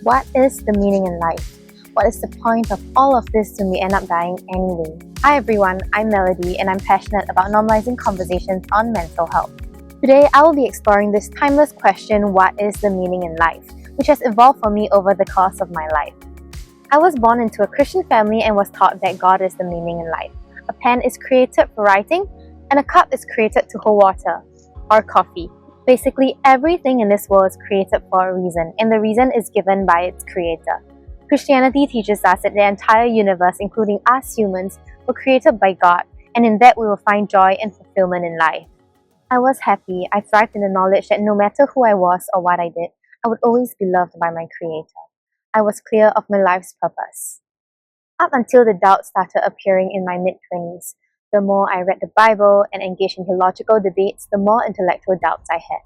What is the meaning in life? What is the point of all of this when we end up dying anyway? Hi everyone, I'm Melody and I'm passionate about normalizing conversations on mental health. Today, I will be exploring this timeless question, what is the meaning in life, which has evolved for me over the course of my life. I was born into a Christian family and was taught that God is the meaning in life. A pen is created for writing and a cup is created to hold water or coffee. Basically, everything in this world is created for a reason, and the reason is given by its creator. Christianity teaches us that the entire universe, including us humans, were created by God, and in that we will find joy and fulfillment in life. I was happy. I thrived in the knowledge that no matter who I was or what I did, I would always be loved by my creator. I was clear of my life's purpose. Up until the doubts started appearing in my mid-20s, the more I read the Bible and engaged in theological debates, the more intellectual doubts I had.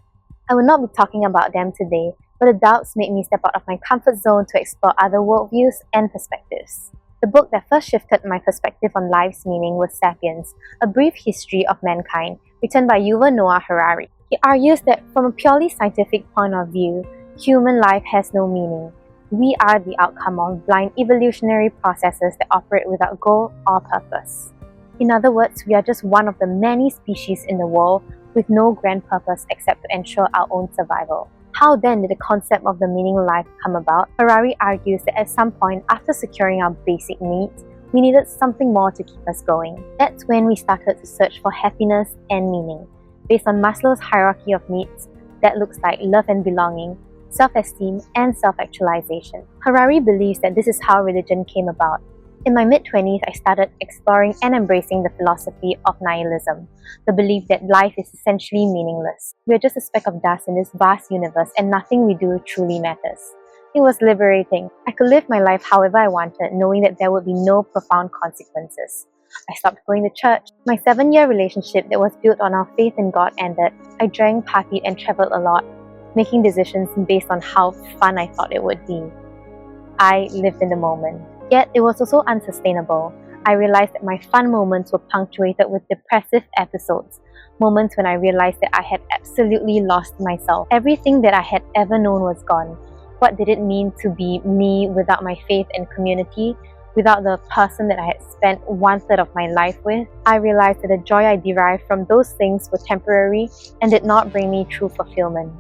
I will not be talking about them today, but the doubts made me step out of my comfort zone to explore other worldviews and perspectives. The book that first shifted my perspective on life's meaning was Sapiens, A Brief History of Mankind, written by Yuval Harari. He argues that from a purely scientific point of view, human life has no meaning. We are the outcome of blind evolutionary processes that operate without goal or purpose. In other words, we are just one of the many species in the world with no grand purpose except to ensure our own survival. How then did the concept of the meaning of life come about? Harari argues that at some point after securing our basic needs, we needed something more to keep us going. That's when we started to search for happiness and meaning. Based on Maslow's hierarchy of needs, that looks like love and belonging, self-esteem, and self-actualization. Harari believes that this is how religion came about. In my mid-20s, I started exploring and embracing the philosophy of nihilism, the belief that life is essentially meaningless. We are just a speck of dust in this vast universe and nothing we do truly matters. It was liberating. I could live my life however I wanted, knowing that there would be no profound consequences. I stopped going to church. My 7-year relationship that was built on our faith in God ended. I drank, partied, and traveled a lot, making decisions based on how fun I thought it would be. I lived in the moment. Yet, it was also unsustainable. I realized that my fun moments were punctuated with depressive episodes, moments when I realized that I had absolutely lost myself. Everything that I had ever known was gone. What did it mean to be me without my faith and community, without the person that I had spent 1/3 of my life with? I realized that the joy I derived from those things were temporary and did not bring me true fulfillment.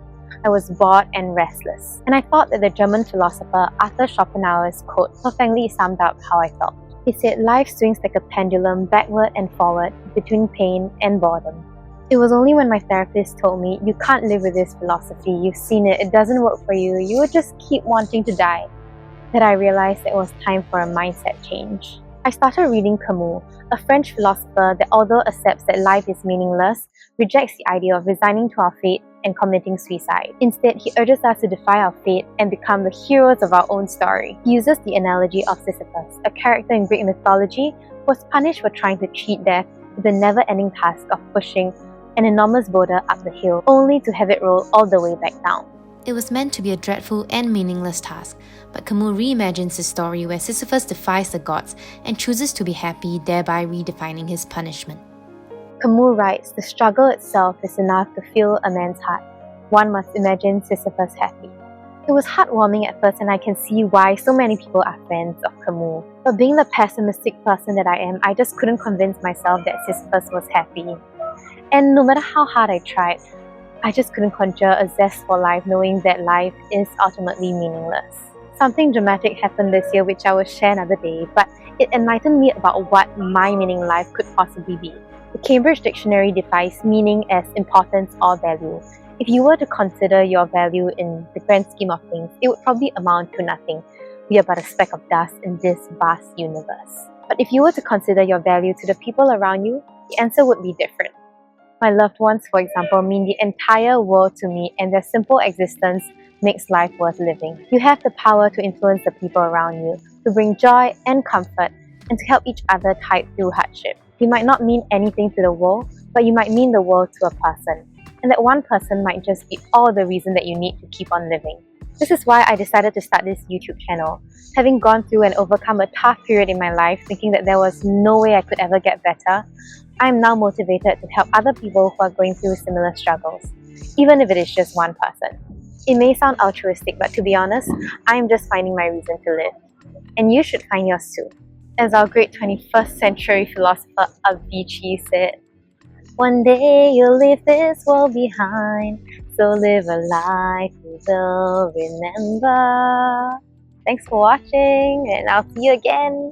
I was bored and restless. And I thought that the German philosopher Arthur Schopenhauer's quote perfectly summed up how I felt. He said, life swings like a pendulum backward and forward between pain and boredom. It was only when my therapist told me, you can't live with this philosophy, you've seen it, it doesn't work for you, you will just keep wanting to die, that I realized it was time for a mindset change. I started reading Camus, a French philosopher that although accepts that life is meaningless, rejects the idea of resigning to our fate and committing suicide. Instead, he urges us to defy our fate and become the heroes of our own story. He uses the analogy of Sisyphus, a character in Greek mythology who was punished for trying to cheat death with the never-ending task of pushing an enormous boulder up the hill, only to have it roll all the way back down. It was meant to be a dreadful and meaningless task, but Camus reimagines the story where Sisyphus defies the gods and chooses to be happy, thereby redefining his punishment. Camus writes, the struggle itself is enough to fill a man's heart. One must imagine Sisyphus happy. It was heartwarming at first and I can see why so many people are fans of Camus. But being the pessimistic person that I am, I just couldn't convince myself that Sisyphus was happy. And no matter how hard I tried, I just couldn't conjure a zest for life knowing that life is ultimately meaningless. Something dramatic happened this year which I will share another day, but it enlightened me about what my meaning in life could possibly be. The Cambridge Dictionary defines meaning as importance or value. If you were to consider your value in the grand scheme of things, it would probably amount to nothing. We are but a speck of dust in this vast universe. But if you were to consider your value to the people around you, the answer would be different. My loved ones, for example, mean the entire world to me, and their simple existence makes life worth living. You have the power to influence the people around you, to bring joy and comfort, and to help each other tide through hardship. You might not mean anything to the world, but you might mean the world to a person. And that one person might just be all the reason that you need to keep on living. This is why I decided to start this YouTube channel. Having gone through and overcome a tough period in my life, thinking that there was no way I could ever get better, I am now motivated to help other people who are going through similar struggles, even if it is just one person. It may sound altruistic, but to be honest, I'm just finding my reason to live. And you should find yours too. As our great 21st century philosopher Avicii said, one day you'll leave this world behind, so live a life you will remember. Thanks for watching, and I'll see you again.